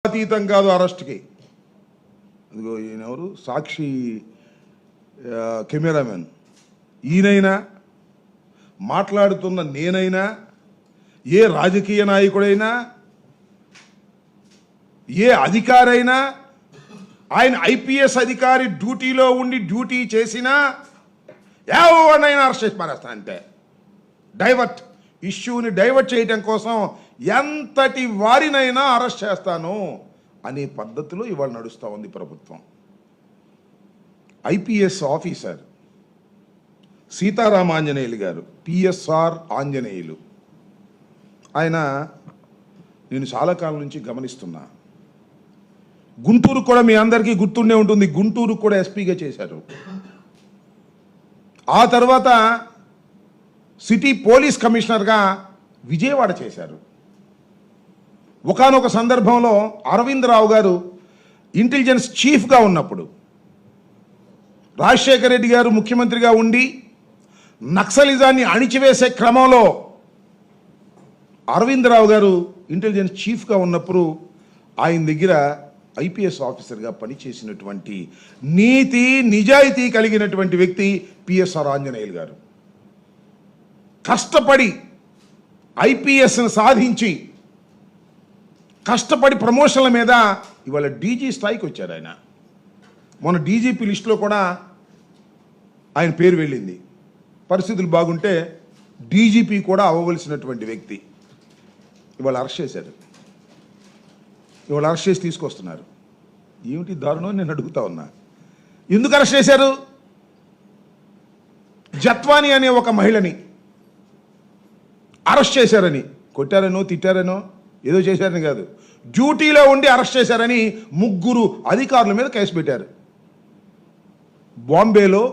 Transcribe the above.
అతీతం కాదు అరెస్ట్కి. అదిగో ఈయనెవరు, సాక్షి కెమెరామెన్, ఈయనైనా మాట్లాడుతున్న నేనైనా, ఏ రాజకీయ నాయకుడైనా, ఏ అధికారైనా, ఆయన ఐపీఎస్ అధికారి డ్యూటీలో ఉండి డ్యూటీ చేసినా ఎవరినైనా అరెస్ట్ చేసి మారేస్తాను. అంతే. డైవర్ట్ ఇష్యూని డైవర్ట్ చేయడం కోసం ఎంతటి వారినైనా అరెస్ట్ చేస్తాను అనే పద్ధతిలో ఇవాళ నడుస్తూ ఉంది ప్రభుత్వం. ఐపీఎస్ ఆఫీసర్ సీతారామ ఆంజనేయులు గారు, పిఎస్ఆర్ ఆంజనేయులు, ఆయన నేను చాలా కాలం నుంచి గమనిస్తున్నా. గుంటూరు కూడా మీ అందరికీ గుర్తుండే ఉంటుంది, గుంటూరు కూడా ఎస్పీగా చేశారు. ఆ తర్వాత సిటీ పోలీస్ కమిషనర్గా విజయవాడ చేశారు. ఒకానొక సందర్భంలో అరవింద్ రావు గారు ఇంటెలిజెన్స్ చీఫ్గా ఉన్నప్పుడు, రాజశేఖర రెడ్డి గారు ముఖ్యమంత్రిగా ఉండి నక్సలిజాన్ని అణిచివేసే క్రమంలో అరవింద్ రావు గారు ఇంటెలిజెన్స్ చీఫ్గా ఉన్నప్పుడు ఆయన దగ్గర ఐపీఎస్ ఆఫీసర్గా పనిచేసినటువంటి నీతి నిజాయితీ కలిగినటువంటి వ్యక్తి పిఎస్ఆర్ ఆంజనేయులు గారు. కష్టపడి ఐపీఎస్ను సాధించి కష్టపడి ప్రమోషన్ల మీద ఇవాళ డీజీ స్థాయికి వచ్చారు ఆయన. మొన్న డీజీపీ లిస్టులో కూడా ఆయన పేరు వెళ్ళింది. పరిస్థితులు బాగుంటే డీజీపీ కూడా అవ్వవలసినటువంటి వ్యక్తి ఇవాళ అరెస్ట్ చేశారు. ఇవాళ అరెస్ట్ చేసి తీసుకొస్తున్నారు. ఏమిటి దారుణం నేను అడుగుతా ఉన్నా. ఎందుకు అరెస్ట్ చేశారు? జత్వాని అనే ఒక మహిళని అరెస్ట్ చేశారని, కొట్టారనో తిట్టారనో ఏదో చేశారని కాదు, డ్యూటీలో ఉండి అరెస్ట్ చేశారని 3 అధికారుల మీద కేసు పెట్టారు. బాంబేలో